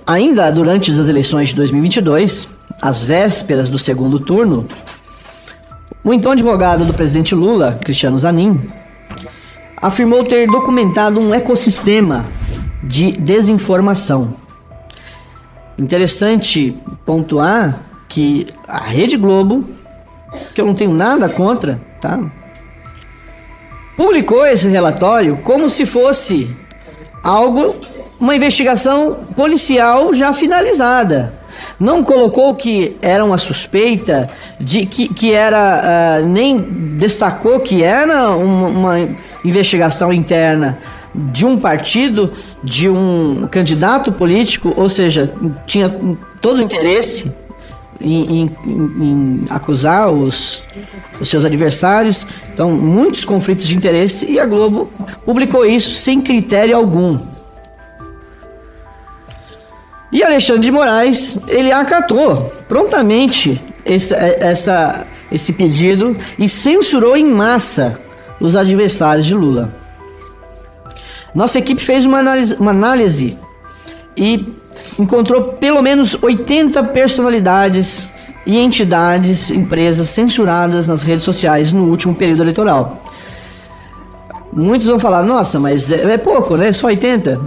Ainda durante as eleições de 2022, às vésperas do segundo turno, o então advogado do presidente Lula, Cristiano Zanin, afirmou ter documentado um ecossistema de desinformação. Interessante pontuar que a Rede Globo, que eu não tenho nada contra, tá? Publicou esse relatório como se fosse uma investigação policial já finalizada. Não colocou que era uma suspeita, nem destacou que era uma investigação interna de um partido, de um candidato político, ou seja, tinha todo o interesse em acusar os seus adversários. Então, muitos conflitos de interesse, e a Globo publicou isso sem critério algum. E Alexandre de Moraes, ele acatou prontamente esse pedido e censurou em massa os adversários de Lula. Nossa equipe fez uma análise e encontrou pelo menos 80 personalidades e entidades, empresas censuradas nas redes sociais no último período eleitoral. Muitos vão falar, nossa, mas é pouco, né? Só 80?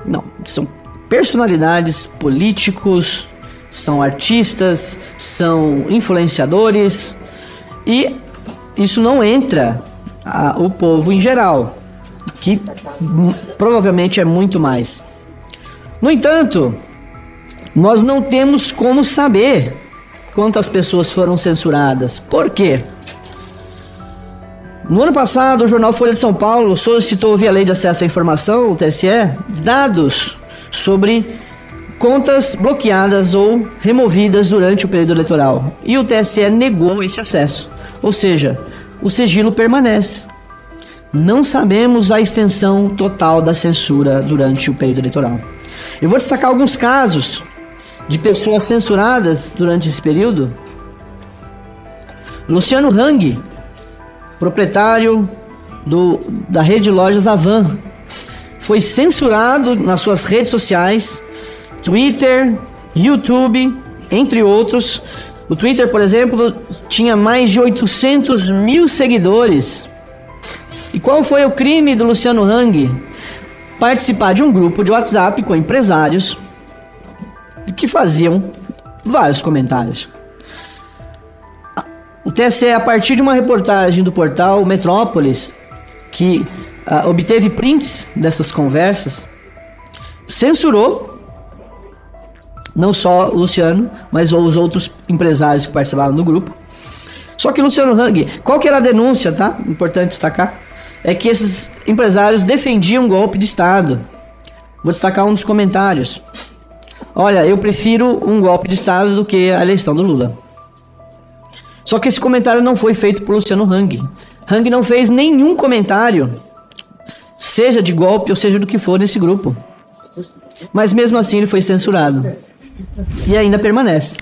Não, são personalidades, políticos, são artistas, são influenciadores, e isso não entra o povo em geral, que provavelmente é muito mais. No entanto, nós não temos como saber quantas pessoas foram censuradas. Por quê? No ano passado, o jornal Folha de São Paulo solicitou via Lei de Acesso à Informação, o TSE, dados sobre contas bloqueadas ou removidas durante o período eleitoral. E o TSE negou esse acesso. Ou seja, o sigilo permanece. Não sabemos a extensão total da censura durante o período eleitoral. Eu vou destacar alguns casos de pessoas censuradas durante esse período. Luciano Hang, proprietário da rede de lojas Avan, foi censurado nas suas redes sociais, Twitter, YouTube, entre outros. O Twitter, por exemplo, tinha mais de 800 mil seguidores. E qual foi o crime do Luciano Hang? Participar de um grupo de WhatsApp com empresários que faziam vários comentários. O TSE, a partir de uma reportagem do portal Metrópolis, que obteve prints dessas conversas, censurou não só o Luciano, mas os outros empresários que participavam do grupo. Só que Luciano Hang, qual que era a denúncia, tá? Importante destacar, é que esses empresários defendiam um golpe de Estado. Vou destacar um dos comentários. Olha, eu prefiro um golpe de Estado do que a eleição do Lula. Só que esse comentário não foi feito por Luciano Hang. Hang não fez nenhum comentário, seja de golpe ou seja do que for, nesse grupo. Mas mesmo assim ele foi censurado. E ainda permanece.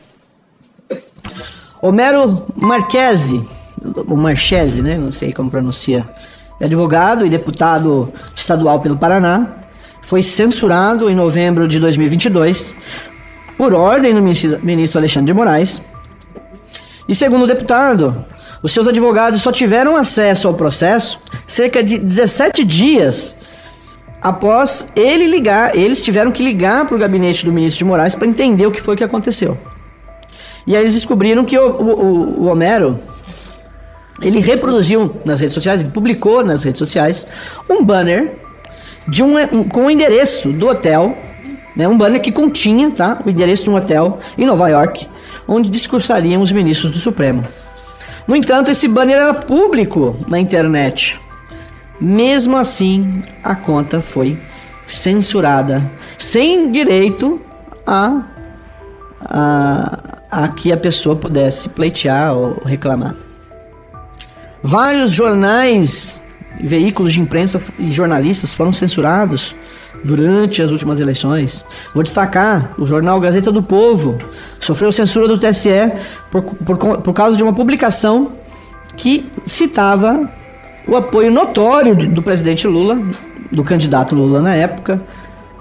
Homero Marchese, ou Marchese, né? Não sei como pronuncia. É advogado e deputado estadual pelo Paraná. Foi censurado em novembro de 2022 por ordem do ministro Alexandre de Moraes. E segundo o deputado, os seus advogados só tiveram acesso ao processo cerca de 17 dias após eles tiveram que ligar para o gabinete do ministro de Moraes para entender o que foi que aconteceu. E aí eles descobriram que o Homero, ele reproduziu nas redes sociais, ele publicou nas redes sociais um banner com o endereço do hotel, né, um banner que continha, tá, o endereço de um hotel em Nova York, onde discursariam os ministros do Supremo. No entanto, esse banner era público na internet. Mesmo assim, a conta foi censurada, sem direito a que a pessoa pudesse pleitear ou reclamar. Vários jornais, veículos de imprensa e jornalistas foram censurados durante as últimas eleições. Vou destacar o jornal Gazeta do Povo, sofreu censura do TSE por causa de uma publicação que citava o apoio notório do presidente Lula, do candidato Lula na época,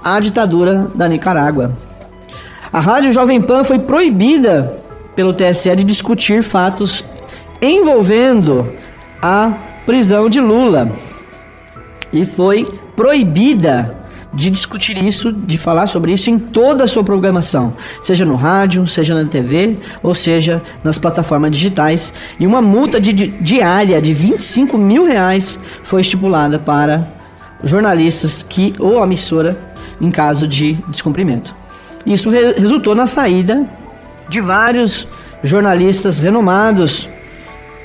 à ditadura da Nicarágua. A Rádio Jovem Pan foi proibida pelo TSE de discutir fatos envolvendo a prisão de Lula. E foi proibida de discutir isso, de falar sobre isso em toda a sua programação, seja no rádio, seja na TV, ou seja nas plataformas digitais. E uma multa diária de R$25 mil foi estipulada para jornalistas ou a emissora em caso de descumprimento. Isso resultou na saída de vários jornalistas renomados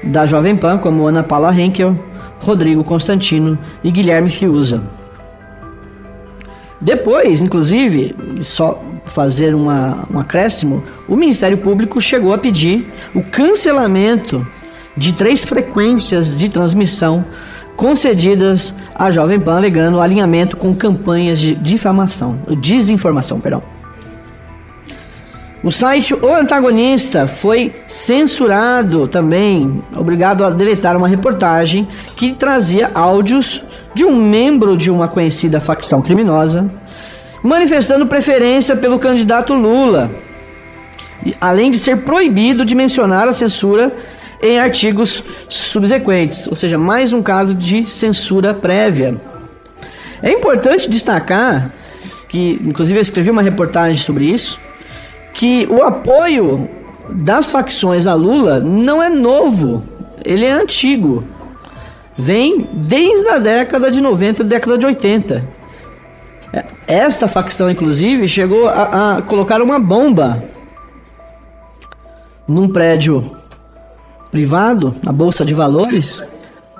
da Jovem Pan, como Ana Paula Henkel, Rodrigo Constantino e Guilherme Fiuza. Depois, inclusive, só fazer um acréscimo, o Ministério Público chegou a pedir o cancelamento de 3 frequências de transmissão concedidas à Jovem Pan, alegando alinhamento com campanhas de desinformação. O site O Antagonista foi censurado também, obrigado a deletar uma reportagem que trazia áudios de um membro de uma conhecida facção criminosa manifestando preferência pelo candidato Lula, além de ser proibido de mencionar a censura em artigos subsequentes, ou seja, mais um caso de censura prévia. É importante destacar que, inclusive eu escrevi uma reportagem sobre isso, que o apoio das facções a Lula não é novo, ele é antigo. Vem desde a década de 90, década de 80. Esta facção, inclusive, chegou a colocar uma bomba num prédio privado, na Bolsa de Valores,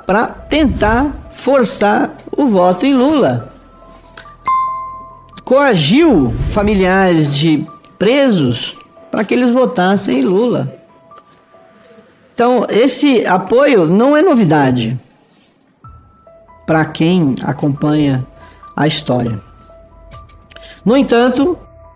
para tentar forçar o voto em Lula. Coagiu familiares de presos para que eles votassem em Lula. Então, esse apoio não é novidade para quem acompanha a história. No entanto,